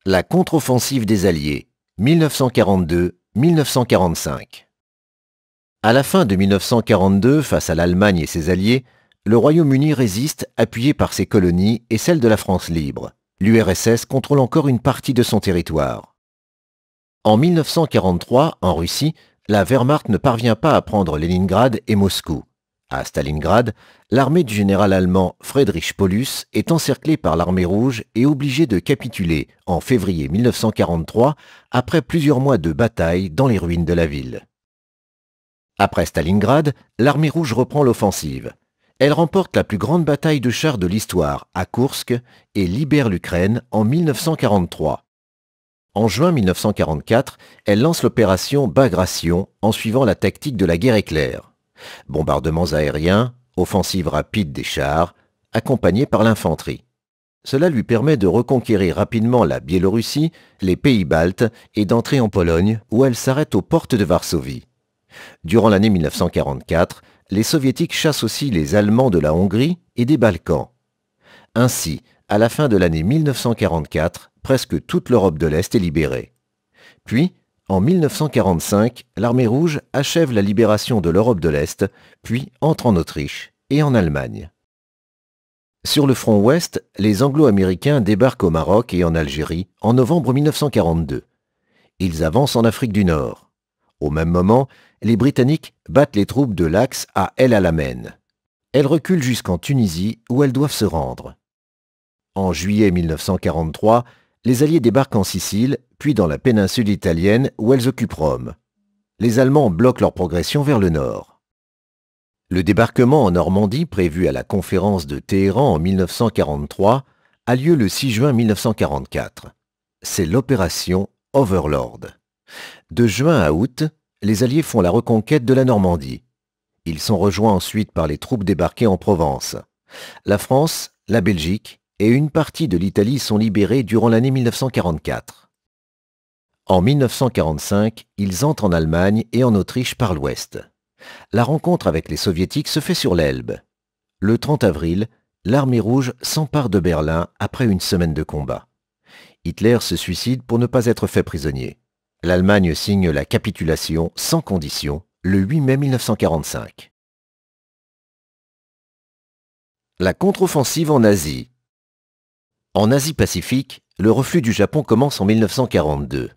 La contre-offensive des Alliés, 1942-1945. À la fin de 1942, face à l'Allemagne et ses alliés, le Royaume-Uni résiste appuyé par ses colonies et celle de la France libre. L'URSS contrôle encore une partie de son territoire. En 1943, en Russie, la Wehrmacht ne parvient pas à prendre Leningrad et Moscou. À Stalingrad, l'armée du général allemand Friedrich Paulus est encerclée par l'armée rouge et obligée de capituler en février 1943 après plusieurs mois de bataille dans les ruines de la ville. Après Stalingrad, l'armée rouge reprend l'offensive. Elle remporte la plus grande bataille de chars de l'histoire à Koursk et libère l'Ukraine en 1943. En juin 1944, elle lance l'opération Bagration en suivant la tactique de la guerre éclair. Bombardements aériens, offensive rapide des chars, accompagnés par l'infanterie. Cela lui permet de reconquérir rapidement la Biélorussie, les pays baltes et d'entrer en Pologne où elle s'arrête aux portes de Varsovie. Durant l'année 1944, les Soviétiques chassent aussi les Allemands de la Hongrie et des Balkans. Ainsi, à la fin de l'année 1944, presque toute l'Europe de l'Est est libérée. Puis, en 1945, l'armée rouge achève la libération de l'Europe de l'Est, puis entre en Autriche et en Allemagne. Sur le front ouest, les Anglo-Américains débarquent au Maroc et en Algérie en novembre 1942. Ils avancent en Afrique du Nord. Au même moment, les Britanniques battent les troupes de l'Axe à El Alamein. Elles reculent jusqu'en Tunisie où elles doivent se rendre. En juillet 1943, les Alliés débarquent en Sicile, puis dans la péninsule italienne où elles occupent Rome. Les Allemands bloquent leur progression vers le nord. Le débarquement en Normandie, prévu à la conférence de Téhéran en 1943, a lieu le 6 juin 1944. C'est l'opération Overlord. De juin à août, les Alliés font la reconquête de la Normandie. Ils sont rejoints ensuite par les troupes débarquées en Provence. La France, la Belgique et une partie de l'Italie sont libérés durant l'année 1944. En 1945, ils entrent en Allemagne et en Autriche par l'ouest. La rencontre avec les Soviétiques se fait sur l'Elbe. Le 30 avril, l'armée rouge s'empare de Berlin après une semaine de combat. Hitler se suicide pour ne pas être fait prisonnier. L'Allemagne signe la capitulation sans condition le 8 mai 1945. La contre-offensive en Asie. En Asie-Pacifique, le reflux du Japon commence en 1942.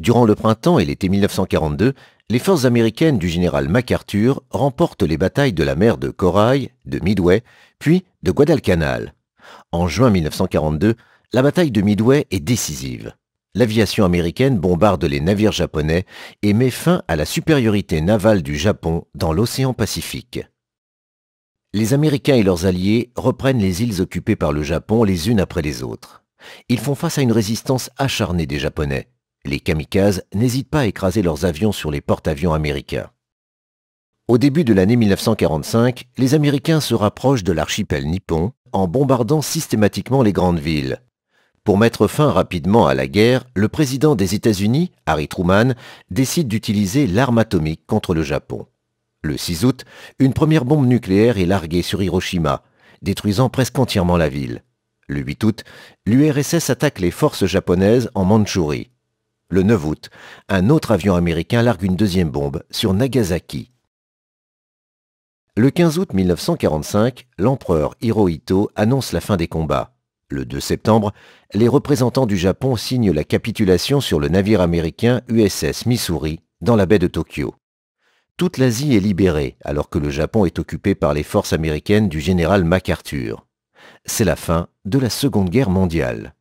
Durant le printemps et l'été 1942, les forces américaines du général MacArthur remportent les batailles de la mer de Corail, de Midway, puis de Guadalcanal. En juin 1942, la bataille de Midway est décisive. L'aviation américaine bombarde les navires japonais et met fin à la supériorité navale du Japon dans l'océan Pacifique. Les Américains et leurs alliés reprennent les îles occupées par le Japon les unes après les autres. Ils font face à une résistance acharnée des Japonais. Les kamikazes n'hésitent pas à écraser leurs avions sur les porte-avions américains. Au début de l'année 1945, les Américains se rapprochent de l'archipel nippon en bombardant systématiquement les grandes villes. Pour mettre fin rapidement à la guerre, le président des États-Unis, Harry Truman, décide d'utiliser l'arme atomique contre le Japon. Le 6 août, une première bombe nucléaire est larguée sur Hiroshima, détruisant presque entièrement la ville. Le 8 août, l'URSS attaque les forces japonaises en Mandchourie. Le 9 août, un autre avion américain largue une deuxième bombe sur Nagasaki. Le 15 août 1945, l'empereur Hirohito annonce la fin des combats. Le 2 septembre, les représentants du Japon signent la capitulation sur le navire américain USS Missouri dans la baie de Tokyo. Toute l'Asie est libérée alors que le Japon est occupé par les forces américaines du général MacArthur. C'est la fin de la Seconde Guerre mondiale.